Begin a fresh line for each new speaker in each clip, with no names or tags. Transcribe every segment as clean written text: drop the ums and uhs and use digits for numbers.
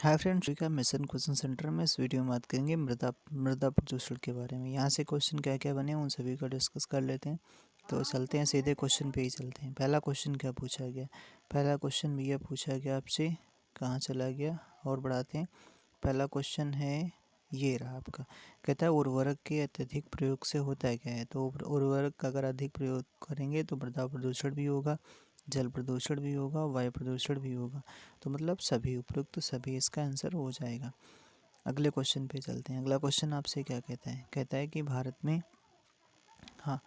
Hi friends, का mission question centre में इस वीडियो में बात करेंगे मृदा मृदा प्रदूषण के बारे में। यहाँ से क्वेश्चन क्या क्या बने उन सभी को डिस्कस कर लेते हैं। तो चलते हैं सीधे क्वेश्चन पे ही चलते हैं। पहला क्वेश्चन क्या पूछा गया? पहला क्वेश्चन भैया पूछा गया आपसे, कहाँ चला गया और बढ़ाते हैं। पहला क्वेश्चन है ये रहा आपका, कहता है उर्वरक के अत्यधिक प्रयोग से होता है क्या है। तो उर्वरक का अगर अधिक प्रयोग करेंगे तो मृदा प्रदूषण भी होगा, जल प्रदूषण भी होगा, वायु प्रदूषण भी होगा। तो मतलब सभी उपयुक्त सभी इसका आंसर हो जाएगा। अगले क्वेश्चन पे चलते हैं। अगला क्वेश्चन आपसे क्या कहता है? कहता है कि भारत में, हाँ,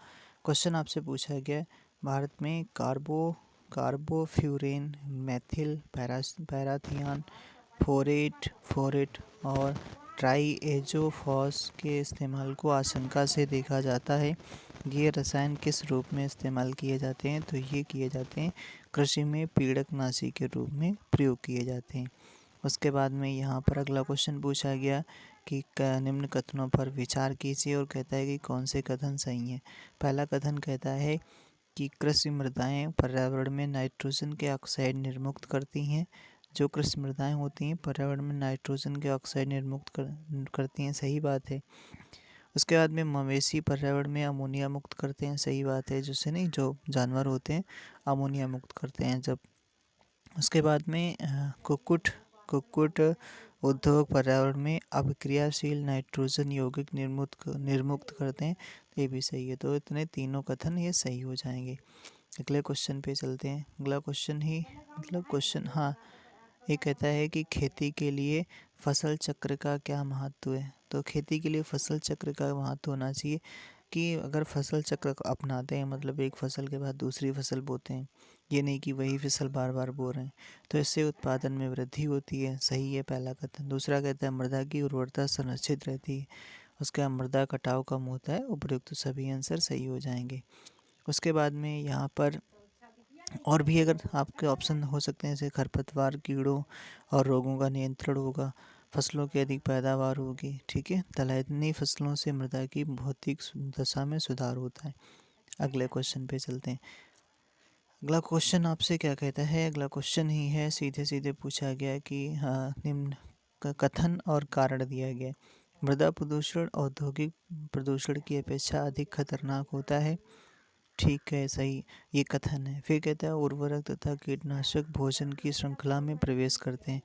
क्वेश्चन आपसे पूछा गया, भारत में कार्बोफ्यूरेन, मेथिल पैराथियान, फोरेट और ट्राईएजोफॉस के इस्तेमाल को आशंका से देखा जाता है। ये रसायन किस रूप में इस्तेमाल किए जाते हैं? तो ये किए जाते हैं कृषि में पीड़कनाशी के रूप में प्रयोग किए जाते हैं। उसके बाद में यहाँ पर अगला क्वेश्चन पूछा गया कि निम्न कथनों पर विचार कीजिए और कहता है कि कौन से कथन सही हैं। पहला कथन कहता है कि कृषि मृदाएं पर्यावरण में नाइट्रोजन के ऑक्साइड निर्मुक्त करती हैं। जो कृषि मृदाएं होती हैं पर्यावरण में नाइट्रोजन के ऑक्साइड निर्मुक्त करती हैं, सही बात है। उसके बाद में मवेशी पर्यावरण में अमोनिया मुक्त करते हैं, सही बात है। जिससे नहीं, जो जानवर होते हैं अमोनिया मुक्त करते हैं जब। उसके बाद में कुक्कुट उद्योग पर्यावरण में अभिक्रियाशील नाइट्रोजन यौगिक निर्मुक्त करते हैं, तो ये भी सही है। तो इतने तीनों कथन ये सही हो जाएंगे। अगले क्वेश्चन पे चलते हैं। अगला क्वेश्चन ही मतलब क्वेश्चन, हाँ, ये कहता है कि खेती के लिए फसल चक्र का क्या महत्व है। तो खेती के लिए फसल चक्र का महत्व होना चाहिए कि अगर फसल चक्र को अपनाते हैं, मतलब एक फसल के बाद दूसरी फसल बोते हैं, ये नहीं कि वही फसल बार बार बो रहे हैं, तो इससे उत्पादन में वृद्धि होती है, सही है पहला कथन। दूसरा कहता है मृदा की उर्वरता सुनिश्चित रहती है। उसके बाद मृदा कटाव कम होता है। उपयुक्त सभी आंसर सही हो जाएंगे। उसके बाद में यहाँ पर और भी अगर आपके ऑप्शन हो सकते हैं, जैसे खरपतवार, कीड़ों और रोगों का नियंत्रण होगा, फसलों की अधिक पैदावार होगी, ठीक है। तलहनी फसलों से मृदा की भौतिक दशा में सुधार होता है। अगले क्वेश्चन पे चलते हैं। अगला क्वेश्चन आपसे क्या कहता है? अगला क्वेश्चन ही है, सीधे सीधे पूछा गया कि हाँ, निम्न का कथन और कारण दिया गया। मृदा प्रदूषण औद्योगिक प्रदूषण की अपेक्षा अधिक खतरनाक होता है, ठीक है, सही, ये कथन है। फिर कहता है उर्वरक तथा कीटनाशक भोजन की श्रृंखला में प्रवेश करते हैं।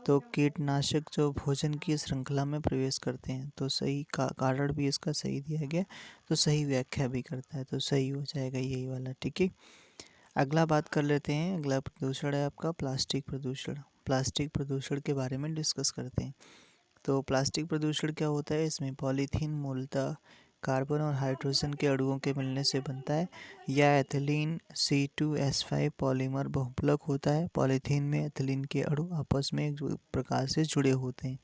तो कीटनाशक जो भोजन की श्रृंखला में प्रवेश करते हैं, तो सही का कारण भी इसका सही दिया गया, तो सही व्याख्या भी करता है, तो सही हो जाएगा यही वाला, ठीक है। अगला बात कर लेते हैं। अगला प्रदूषण है आपका प्लास्टिक प्रदूषण। प्लास्टिक प्रदूषण के बारे में डिस्कस करते हैं। तो प्लास्टिक प्रदूषण क्या होता है? इसमें पॉलीथीन मूलतः कार्बन और हाइड्रोजन के अणुओं के मिलने से बनता है, या एथिलीन C2H5 पॉलीमर बहुपलक होता है। पॉलीथीन में एथिलीन के अणु आपस में एक प्रकार से जुड़े होते हैं,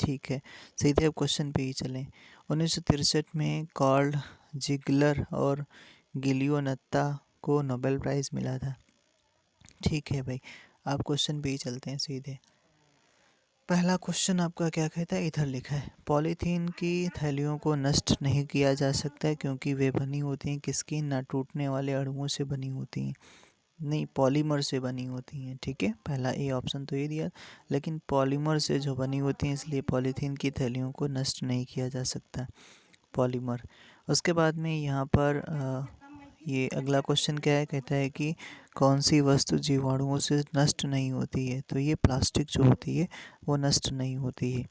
ठीक है। सीधे अब क्वेश्चन पे ही चलें। 1963 में कार्ल जिगलर और गिलियो को नोबेल प्राइज़ मिला था, ठीक है भाई। आप क्वेश्चन पे ही चलते हैं सीधे। पहला क्वेश्चन आपका क्या कहता है? इधर लिखा है पॉलीथीन की थैलियों को नष्ट नहीं किया जा सकता है क्योंकि वे बनी होती हैं किसकी? ना टूटने वाले अणुओं से बनी होती हैं, नहीं, पॉलीमर से बनी होती हैं, ठीक है। पहला ए ऑप्शन तो ये दिया, लेकिन पॉलीमर से जो बनी होती हैं, इसलिए पॉलीथीन की थैलियों को नष्ट नहीं किया जा सकता, पॉलीमर। उसके बाद में यहाँ पर ये अगला क्वेश्चन क्या है? कहता है कि कौन सी वस्तु जीवाणुओं से नष्ट नहीं होती है। तो ये प्लास्टिक जो होती है वो नष्ट नहीं होती है।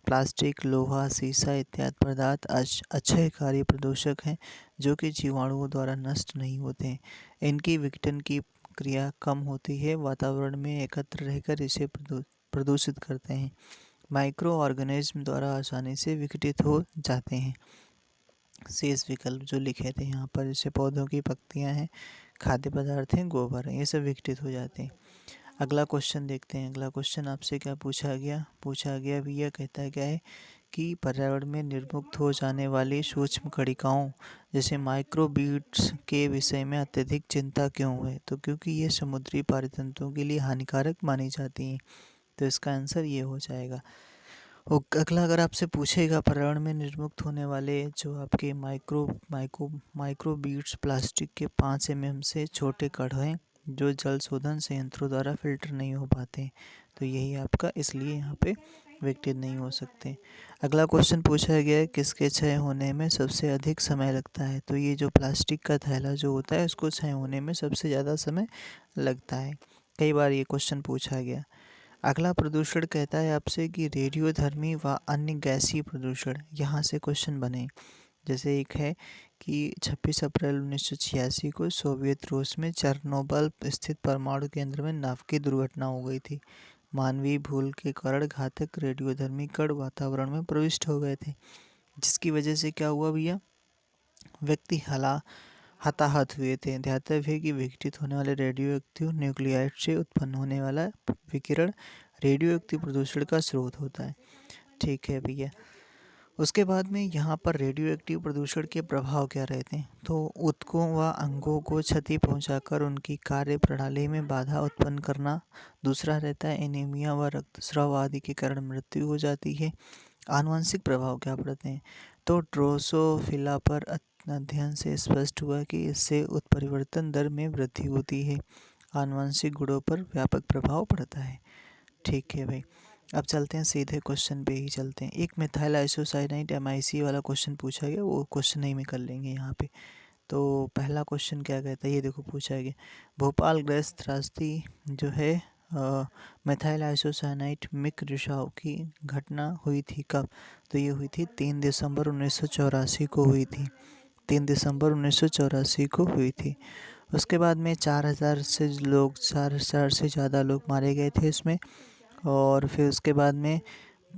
प्लास्टिक, लोहा, शीशा इत्यादि पदार्थ अक्षयकारी प्रदूषक हैं जो कि जीवाणुओं द्वारा नष्ट नहीं होते हैं। इनकी विघटन की क्रिया कम होती है, वातावरण में एकत्र रहकर इसे प्रदूषित करते हैं। माइक्रो ऑर्गेनिज्म द्वारा आसानी से विघटित हो जाते हैं। शेष विकल्प जो लिखे थे यहाँ पर, जैसे पौधों की पत्तियाँ हैं, खाद्य पदार्थ हैं, गोबर हैं, ये सब विघटित हो जाते हैं। अगला क्वेश्चन देखते हैं। अगला क्वेश्चन आपसे क्या पूछा गया? पूछा गया भी यह कहता क्या है कि पर्यावरण में निर्मुक्त हो जाने वाली सूक्ष्म कणिकाओं जैसे माइक्रोबीट्स के विषय में अत्यधिक चिंता क्यों है। तो क्योंकि ये समुद्री पारितंत्रों के लिए हानिकारक मानी जाती हैं, तो इसका आंसर ये हो जाएगा। अगला अगर आपसे पूछेगा पर्यावरण में निर्मुक्त होने वाले जो आपके माइक्रोबीट्स प्लास्टिक के 5 mm से छोटे कण हैं जो जल शोधन संयंत्रों द्वारा फिल्टर नहीं हो पाते, तो यही आपका इसलिए यहाँ पे वेटेड नहीं हो सकते। अगला क्वेश्चन पूछा गया है किसके क्षय होने में सबसे अधिक समय लगता है। तो ये जो प्लास्टिक का थैला जो होता है उसको क्षय होने में सबसे ज़्यादा समय लगता है। कई बार ये क्वेश्चन पूछा गया। अगला प्रदूषण कहता है आपसे कि रेडियोधर्मी व अन्य गैसीय प्रदूषण, यहाँ से क्वेश्चन बने। जैसे एक है कि 26 अप्रैल 1986 को सोवियत रूस में चेरनोबिल स्थित परमाणु केंद्र में नाव की दुर्घटना हो गई थी। मानवीय भूल के कारण घातक रेडियोधर्मी कण वातावरण में प्रविष्ट हो गए थे, जिसकी वजह से क्या हुआ भैया, व्यक्ति हताहत हुए थे। ध्यातव्य है कि विघटित होने वाले रेडियो एक्टिव न्यूक्लियाइड से उत्पन्न होने वाला विकिरण रेडियो एक्टिव प्रदूषण का स्रोत होता है। ठीक है भैया। उसके बाद में यहाँ पर रेडियो एक्टिव प्रदूषण के प्रभाव क्या रहते हैं। तो ऊतकों व अंगों को क्षति पहुँचाकर उनकी कार्य प्रणाली में बाधा उत्पन्न करना। दूसरा रहता है एनीमिया व रक्तस्राव आदि के कारण मृत्यु हो जाती है। आनुवंशिक प्रभाव क्या पड़ते हैं। तो ड्रोसोफिला पर अध्ययन से स्पष्ट हुआ कि इससे उत्परिवर्तन दर में वृद्धि होती है। आनुवंशिक गुणों पर व्यापक प्रभाव पड़ता है। ठीक है भाई। अब चलते हैं सीधे क्वेश्चन पे ही चलते हैं। एक मिथाइल आइसोसाइनाइड MIC वाला क्वेश्चन पूछा गया, वो क्वेश्चन ही में कर लेंगे यहाँ पे। तो पहला क्वेश्चन क्या कहता है, ये देखो पूछा गया। भोपाल गैस त्रासदी जो है मिथाइल आइसोसाइनाइड मिक रिसाव की घटना हुई थी कब। तो ये हुई थी 3 दिसंबर 1984 को हुई थी। 3 दिसंबर 1984 को हुई थी। उसके बाद में 4,000 से ज़्यादा लोग मारे गए थे इसमें। और फिर उसके बाद में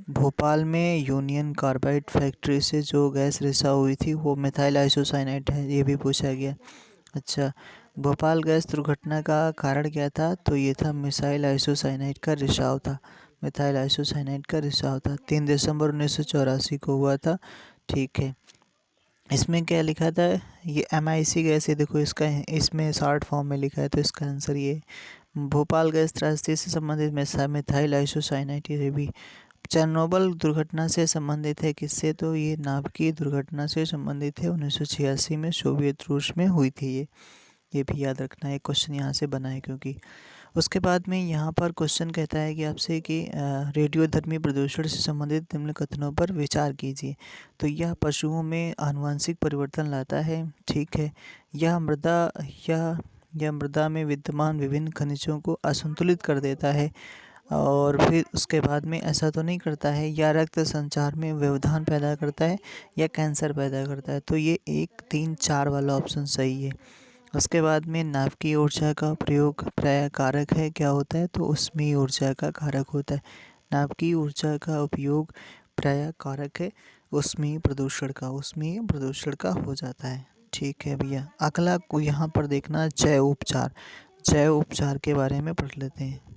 भोपाल में यूनियन कार्बाइड फैक्ट्री से जो गैस रिसाव हुई थी वो मिथाइल आइसोसाइनाइड है, ये भी पूछा गया। अच्छा, भोपाल गैस दुर्घटना का कारण क्या था। तो ये था मिथाइल आइसोसाइनाइड का रिसाव था। मिथाइल आइसोसाइनाइड का रिसाव था 3 दिसंबर 1984 को हुआ था। ठीक है। इसमें क्या लिखा था, ये MIC गैस है, देखो इसका इसमें शॉर्ट फॉर्म में लिखा है, तो इसका आंसर ये भोपाल गैस त्रासदी से संबंधित मिथाइल आइसोसाइनाइड। ये भी चेरनोबिल दुर्घटना से संबंधित है। किससे, तो ये नाभिकीय दुर्घटना से संबंधित है। 1986 में सोवियत रूस में हुई थी ये भी याद रखना है। क्वेश्चन यहाँ से बना है क्योंकि। उसके बाद में यहाँ पर क्वेश्चन कहता है कि आपसे कि रेडियोधर्मी प्रदूषण से संबंधित निम्न कथनों पर विचार कीजिए। तो यह पशुओं में आनुवंशिक परिवर्तन लाता है। ठीक है। यह मृदा में विद्यमान विभिन्न खनिजों को असंतुलित कर देता है। और फिर उसके बाद में ऐसा तो नहीं करता है, या रक्त संचार में व्यवधान पैदा करता है, या कैंसर पैदा करता है। तो ये 1, 3, 4 वाला ऑप्शन सही है। उसके बाद में नाभिकीय ऊर्जा का प्रयोग प्राय कारक है, क्या होता है, तो ऊष्मीय ऊर्जा का कारक होता है। नाभिकीय ऊर्जा का उपयोग प्राय कारक है ऊष्मीय प्रदूषण का हो जाता है। ठीक है भैया। अगला को यहाँ पर देखना जैव उपचार के बारे में पढ़ लेते हैं।